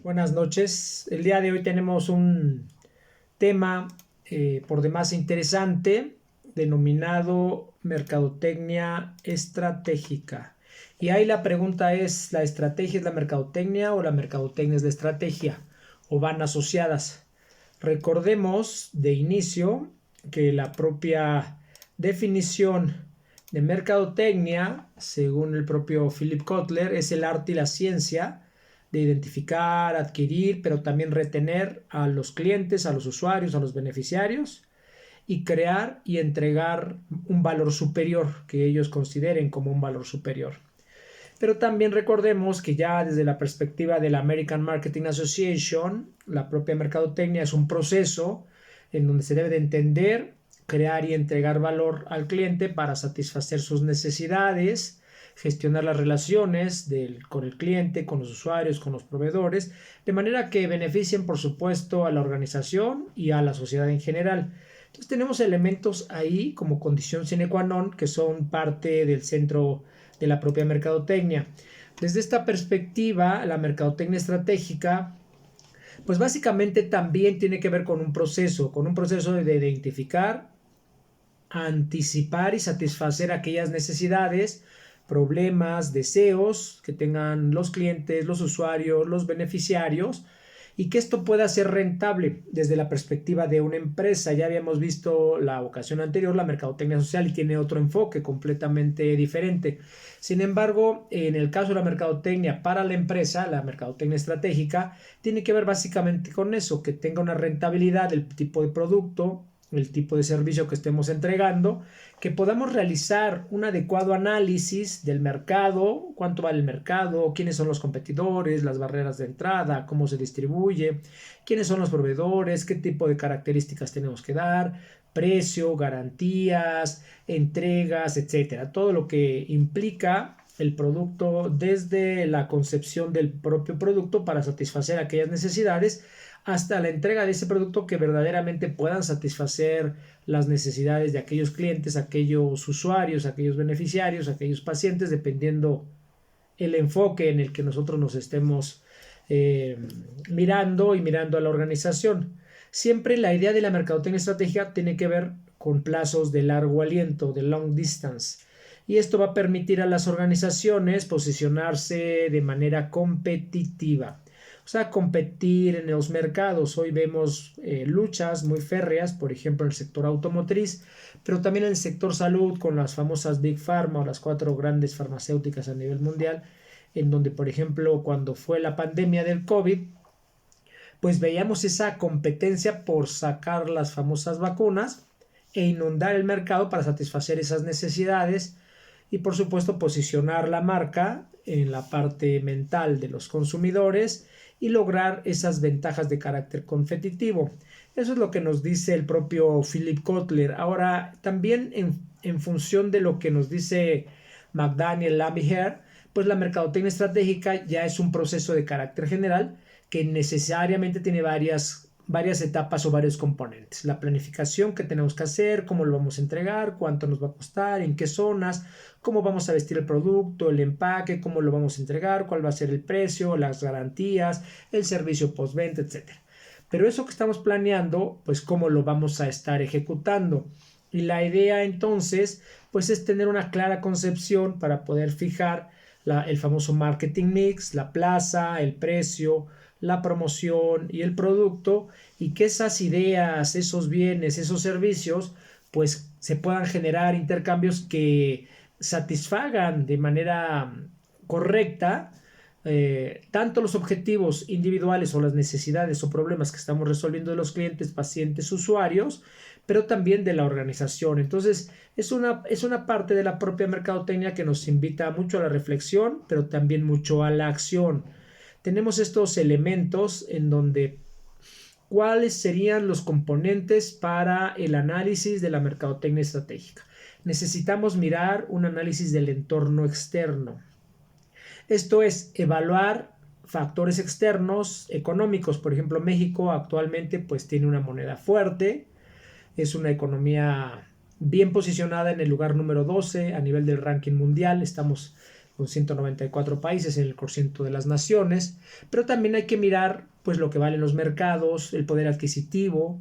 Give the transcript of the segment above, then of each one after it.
Buenas noches. El día de hoy tenemos un tema por demás interesante denominado mercadotecnia estratégica. Y ahí la pregunta es, ¿la estrategia es la mercadotecnia o la mercadotecnia es la estrategia? ¿O van asociadas? Recordemos de inicio que la propia definición de mercadotecnia, según el propio Philip Kotler, es el arte y la ciencia de identificar, adquirir, pero también retener a los clientes, a los usuarios, a los beneficiarios y crear y entregar un valor superior que ellos consideren como un valor superior. Pero también recordemos que ya desde la perspectiva de la American Marketing Association, la propia mercadotecnia es un proceso en donde se debe de entender, crear y entregar valor al cliente para satisfacer sus necesidades, gestionar las relaciones con el cliente, con los usuarios, con los proveedores, de manera que beneficien, por supuesto, a la organización y a la sociedad en general. Entonces tenemos elementos ahí como condición sine qua non que son parte del centro de la propia mercadotecnia. Desde esta perspectiva, la mercadotecnia estratégica, pues básicamente también tiene que ver con un proceso de identificar, anticipar y satisfacer aquellas necesidades, problemas, deseos que tengan los clientes, los usuarios, los beneficiarios y que esto pueda ser rentable desde la perspectiva de una empresa. Ya habíamos visto la ocasión anterior, la mercadotecnia social, y tiene otro enfoque completamente diferente. Sin embargo, en el caso de la mercadotecnia para la empresa, la mercadotecnia estratégica, tiene que ver básicamente con eso, que tenga una rentabilidad del tipo de producto, el tipo de servicio que estemos entregando, que podamos realizar un adecuado análisis del mercado, cuánto vale el mercado, quiénes son los competidores, las barreras de entrada, cómo se distribuye, quiénes son los proveedores, qué tipo de características tenemos que dar, precio, garantías, entregas, etcétera. Todo lo que implica el producto desde la concepción del propio producto para satisfacer aquellas necesidades hasta la entrega de ese producto que verdaderamente puedan satisfacer las necesidades de aquellos clientes, aquellos usuarios, aquellos beneficiarios, aquellos pacientes, dependiendo el enfoque en el que nosotros nos estemos mirando y mirando a la organización. Siempre la idea de la mercadotecnia estratégica tiene que ver con plazos de largo aliento, de long distance. Y esto va a permitir a las organizaciones posicionarse de manera competitiva. O sea, competir en los mercados. Hoy vemos luchas muy férreas, por ejemplo, en el sector automotriz, pero también en el sector salud con las famosas Big Pharma o las 4 grandes farmacéuticas a nivel mundial, en donde, por ejemplo, cuando fue la pandemia del COVID, pues veíamos esa competencia por sacar las famosas vacunas e inundar el mercado para satisfacer esas necesidades y por supuesto posicionar la marca en la parte mental de los consumidores y lograr esas ventajas de carácter competitivo. Eso es lo que nos dice el propio Philip Kotler. Ahora, también en función de lo que nos dice McDaniel Lambiher, pues la mercadotecnia estratégica ya es un proceso de carácter general que necesariamente tiene varias etapas o varios componentes. La planificación que tenemos que hacer, cómo lo vamos a entregar, cuánto nos va a costar, en qué zonas, cómo vamos a vestir el producto, el empaque, cómo lo vamos a entregar, cuál va a ser el precio, las garantías, el servicio postventa, etcétera. Pero eso que estamos planeando, pues cómo lo vamos a estar ejecutando. Y la idea entonces, pues es tener una clara concepción para poder fijar el famoso marketing mix, la plaza, el precio, la promoción y el producto, y que esas ideas, esos bienes, esos servicios, pues se puedan generar intercambios que satisfagan de manera correcta tanto los objetivos individuales o las necesidades o problemas que estamos resolviendo de los clientes, pacientes, usuarios, pero también de la organización. Entonces, es una parte de la propia mercadotecnia que nos invita mucho a la reflexión, pero también mucho a la acción. Tenemos estos elementos en donde cuáles serían los componentes para el análisis de la mercadotecnia estratégica. Necesitamos mirar un análisis del entorno externo. Esto es evaluar factores externos económicos. Por ejemplo, México actualmente pues tiene una moneda fuerte, es una economía bien posicionada en el lugar número 12 a nivel del ranking mundial. Estamos con 194 países en el cociente de las naciones, pero también hay que mirar pues lo que valen los mercados, el poder adquisitivo,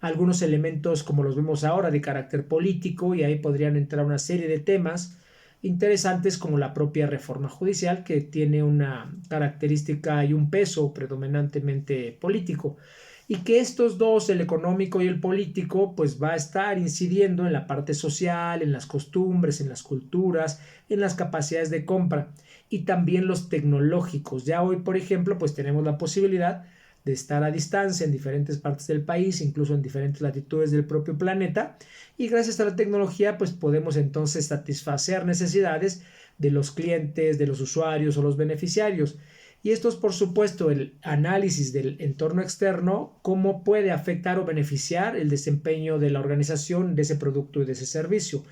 algunos elementos como los vemos ahora de carácter político, y ahí podrían entrar una serie de temas interesantes como la propia reforma judicial, que tiene una característica y un peso predominantemente político, y que estos dos, el económico y el político, pues va a estar incidiendo en la parte social, en las costumbres, en las culturas, en las capacidades de compra, y también los tecnológicos. Ya hoy, por ejemplo, pues tenemos la posibilidad de estar a distancia en diferentes partes del país, incluso en diferentes latitudes del propio planeta, y gracias a la tecnología pues podemos entonces satisfacer necesidades de los clientes, de los usuarios o los beneficiarios. Y esto es por supuesto el análisis del entorno externo, cómo puede afectar o beneficiar el desempeño de la organización, de ese producto y de ese servicio.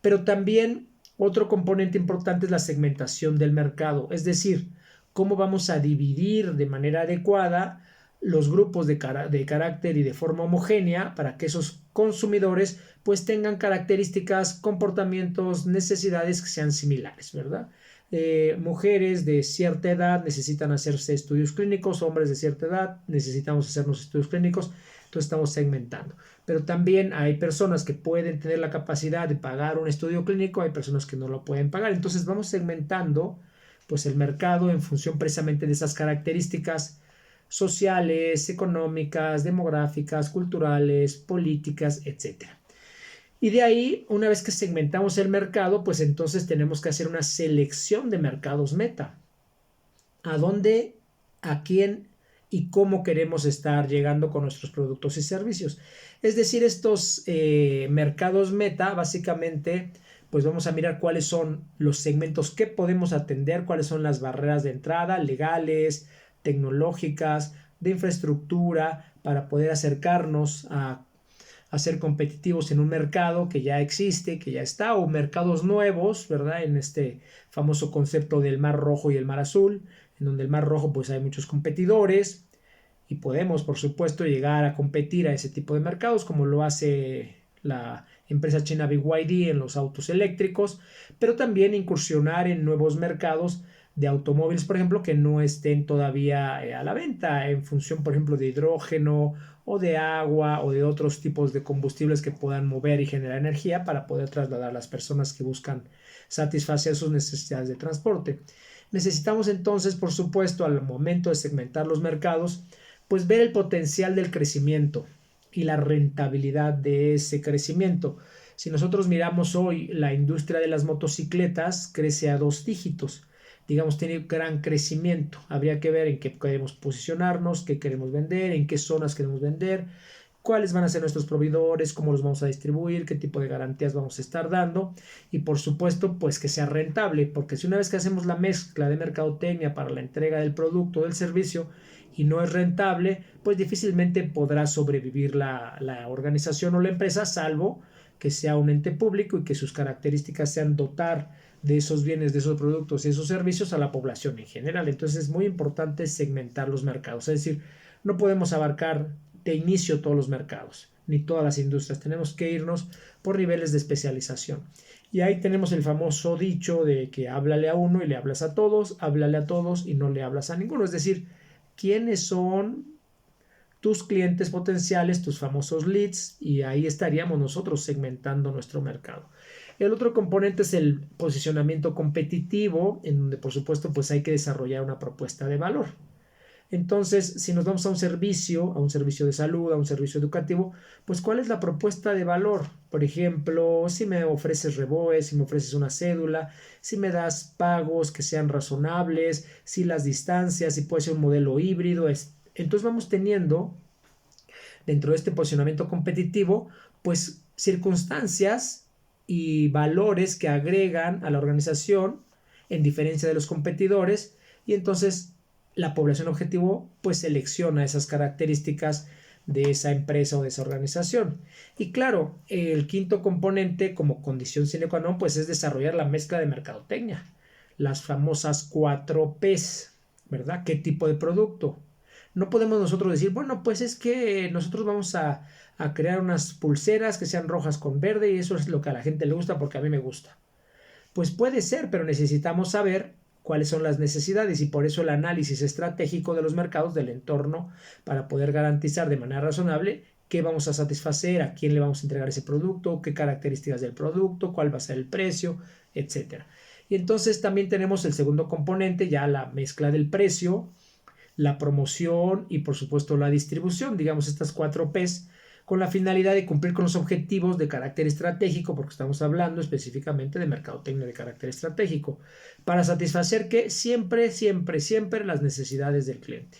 Pero también otro componente importante es la segmentación del mercado, es decir, cómo vamos a dividir de manera adecuada los grupos de carácter y de forma homogénea para que esos consumidores pues tengan características, comportamientos, necesidades que sean similares, ¿verdad? Mujeres de cierta edad necesitan hacerse estudios clínicos, hombres de cierta edad necesitamos hacernos estudios clínicos, entonces estamos segmentando. Pero también hay personas que pueden tener la capacidad de pagar un estudio clínico, hay personas que no lo pueden pagar, entonces vamos segmentando pues el mercado en función precisamente de esas características sociales, económicas, demográficas, culturales, políticas, etcétera. Y de ahí, una vez que segmentamos el mercado, pues entonces tenemos que hacer una selección de mercados meta. ¿A dónde, a quién y cómo queremos estar llegando con nuestros productos y servicios? Es decir, estos mercados meta, básicamente, pues vamos a mirar cuáles son los segmentos que podemos atender, cuáles son las barreras de entrada legales, tecnológicas, de infraestructura, para poder acercarnos a ser competitivos en un mercado que ya existe, que ya está, o mercados nuevos, ¿verdad? En este famoso concepto del mar rojo y el mar azul, en donde el mar rojo pues hay muchos competidores y podemos por supuesto llegar a competir a ese tipo de mercados como lo hace la empresa china BYD en los autos eléctricos, pero también incursionar en nuevos mercados de automóviles, por ejemplo, que no estén todavía a la venta en función, por ejemplo, de hidrógeno o de agua o de otros tipos de combustibles que puedan mover y generar energía para poder trasladar a las personas que buscan satisfacer sus necesidades de transporte. Necesitamos entonces, por supuesto, al momento de segmentar los mercados, pues ver el potencial del crecimiento y la rentabilidad de ese crecimiento. Si nosotros miramos hoy, la industria de las motocicletas crece a 2 dígitos, digamos, tiene gran crecimiento. Habría que ver en qué queremos posicionarnos, qué queremos vender, en qué zonas queremos vender, cuáles van a ser nuestros proveedores, cómo los vamos a distribuir, qué tipo de garantías vamos a estar dando, y por supuesto pues que sea rentable, porque si una vez que hacemos la mezcla de mercadotecnia para la entrega del producto o del servicio y no es rentable, pues difícilmente podrá sobrevivir la organización o la empresa, salvo que sea un ente público y que sus características sean dotar de esos bienes, de esos productos y esos servicios a la población en general. Entonces es muy importante segmentar los mercados, es decir, no podemos abarcar de inicio todos los mercados ni todas las industrias, tenemos que irnos por niveles de especialización. Y ahí tenemos el famoso dicho de que háblale a uno y le hablas a todos, háblale a todos y no le hablas a ninguno, es decir, quiénes son tus clientes potenciales, tus famosos leads, y ahí estaríamos nosotros segmentando nuestro mercado. El otro componente es el posicionamiento competitivo, en donde por supuesto pues hay que desarrollar una propuesta de valor. Entonces, si nos vamos a un servicio de salud, a un servicio educativo, pues ¿cuál es la propuesta de valor? Por ejemplo, si me ofreces reboes, si me ofreces una cédula, si me das pagos que sean razonables, si las distancias, si puede ser un modelo híbrido. Entonces vamos teniendo dentro de este posicionamiento competitivo, pues circunstancias y valores que agregan a la organización en diferencia de los competidores, y entonces la población objetivo pues selecciona esas características de esa empresa o de esa organización. Y claro, el quinto componente como condición sine qua non pues es desarrollar la mezcla de mercadotecnia, las famosas 4 P's, ¿verdad? ¿Qué tipo de producto? No podemos nosotros decir, bueno, pues es que nosotros vamos a crear unas pulseras que sean rojas con verde y eso es lo que a la gente le gusta porque a mí me gusta. Pues puede ser, pero necesitamos saber cuáles son las necesidades y por eso el análisis estratégico de los mercados del entorno para poder garantizar de manera razonable qué vamos a satisfacer, a quién le vamos a entregar ese producto, qué características del producto, cuál va a ser el precio, etcétera. Y entonces también tenemos el segundo componente, ya la mezcla del precio, la promoción y por supuesto la distribución, digamos estas 4 P's, con la finalidad de cumplir con los objetivos de carácter estratégico, porque estamos hablando específicamente de mercadotecnia de carácter estratégico, para satisfacer que siempre las necesidades del cliente.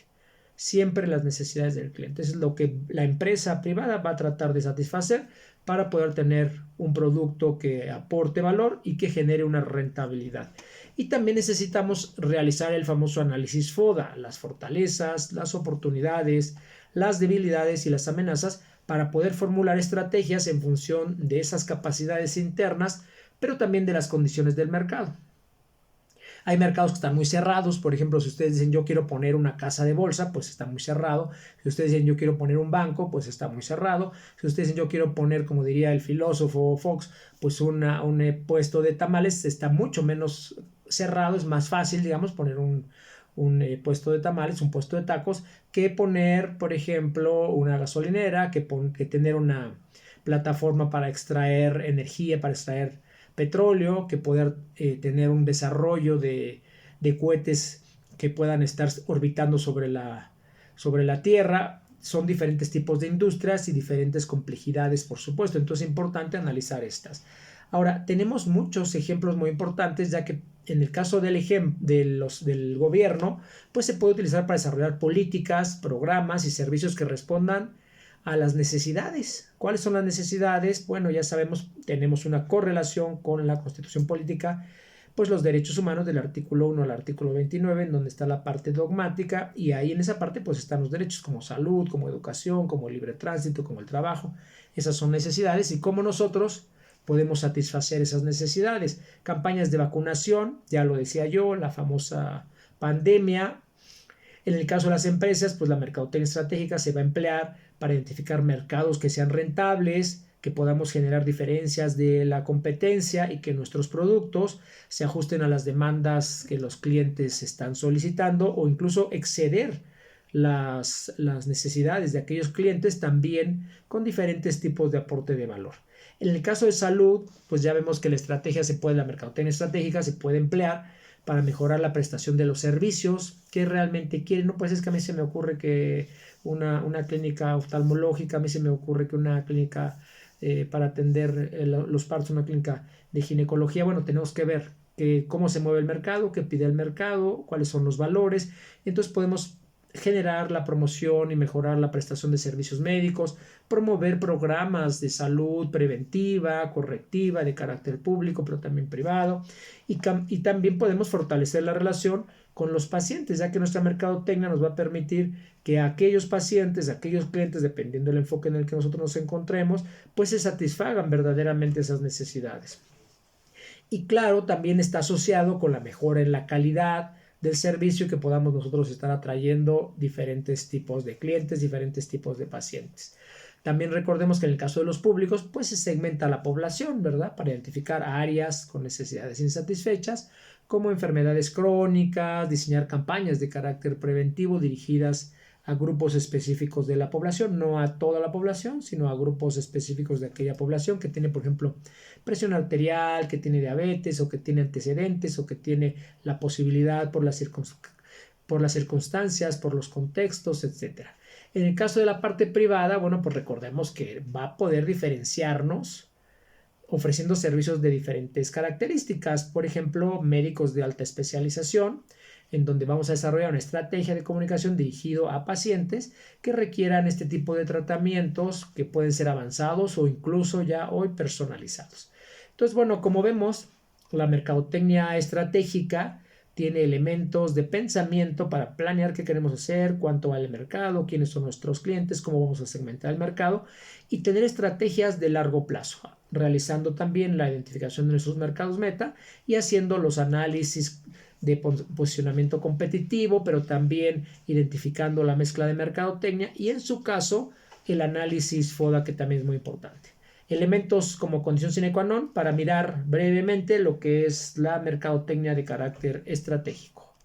Siempre las necesidades del cliente. Eso es lo que la empresa privada va a tratar de satisfacer para poder tener un producto que aporte valor y que genere una rentabilidad. Y también necesitamos realizar el famoso análisis FODA, las fortalezas, las oportunidades, las debilidades y las amenazas para poder formular estrategias en función de esas capacidades internas, pero también de las condiciones del mercado. Hay mercados que están muy cerrados, por ejemplo, si ustedes dicen yo quiero poner una casa de bolsa, pues está muy cerrado. Si ustedes dicen yo quiero poner un banco, pues está muy cerrado. Si ustedes dicen yo quiero poner, como diría el filósofo Fox, pues un puesto de tamales, está mucho menos cerrado, es más fácil, digamos, poner un puesto de tamales, un puesto de tacos, que poner, por ejemplo, una gasolinera, que tener una plataforma para extraer energía, para extraer petróleo, que poder tener un desarrollo de cohetes que puedan estar orbitando sobre la Tierra. Son diferentes tipos de industrias y diferentes complejidades, por supuesto. Entonces es importante analizar estas. Ahora, tenemos muchos ejemplos muy importantes, ya que en el caso del gobierno, pues se puede utilizar para desarrollar políticas, programas y servicios que respondan a las necesidades. ¿Cuáles son las necesidades? Bueno, ya sabemos, tenemos una correlación con la Constitución Política, pues los derechos humanos del artículo 1 al artículo 29, en donde está la parte dogmática, y ahí en esa parte pues están los derechos como salud, como educación, como el libre tránsito, como el trabajo. Esas son necesidades y cómo nosotros podemos satisfacer esas necesidades. Campañas de vacunación, ya lo decía yo, la famosa pandemia. En el caso de las empresas, pues la mercadotecnia estratégica se va a emplear para identificar mercados que sean rentables, que podamos generar diferencias de la competencia y que nuestros productos se ajusten a las demandas que los clientes están solicitando o incluso exceder las necesidades de aquellos clientes también con diferentes tipos de aporte de valor. En el caso de salud, pues ya vemos que la mercadotecnia estratégica se puede emplear para mejorar la prestación de los servicios que realmente quieren. No, pues es que a mí se me ocurre que una clínica oftalmológica, a mí se me ocurre que una clínica para atender los partos, una clínica de ginecología. Bueno, tenemos que ver cómo se mueve el mercado, qué pide el mercado, cuáles son los valores. Entonces podemos generar la promoción y mejorar la prestación de servicios médicos, promover programas de salud preventiva, correctiva, de carácter público, pero también privado, y también podemos fortalecer la relación con los pacientes, ya que nuestra mercadotecnia nos va a permitir que aquellos pacientes, aquellos clientes, dependiendo del enfoque en el que nosotros nos encontremos, pues se satisfagan verdaderamente esas necesidades. Y claro, también está asociado con la mejora en la calidad del servicio, que podamos nosotros estar atrayendo diferentes tipos de clientes, diferentes tipos de pacientes. También recordemos que en el caso de los públicos, pues se segmenta la población, ¿verdad? Para identificar áreas con necesidades insatisfechas, como enfermedades crónicas, diseñar campañas de carácter preventivo dirigidas a grupos específicos de la población, no a toda la población, sino a grupos específicos de aquella población que tiene, por ejemplo, presión arterial, que tiene diabetes o que tiene antecedentes o que tiene la posibilidad por las circunstancias, por los contextos, etc. En el caso de la parte privada, bueno, pues recordemos que va a poder diferenciarnos ofreciendo servicios de diferentes características, por ejemplo, médicos de alta especialización, en donde vamos a desarrollar una estrategia de comunicación dirigido a pacientes que requieran este tipo de tratamientos que pueden ser avanzados o incluso ya hoy personalizados. Entonces, bueno, como vemos, la mercadotecnia estratégica tiene elementos de pensamiento para planear qué queremos hacer, cuánto vale el mercado, quiénes son nuestros clientes, cómo vamos a segmentar el mercado y tener estrategias de largo plazo, realizando también la identificación de nuestros mercados meta y haciendo los análisis de posicionamiento competitivo, pero también identificando la mezcla de mercadotecnia y en su caso el análisis FODA, que también es muy importante. elementos como condición sine qua non para mirar brevemente lo que es la mercadotecnia de carácter estratégico.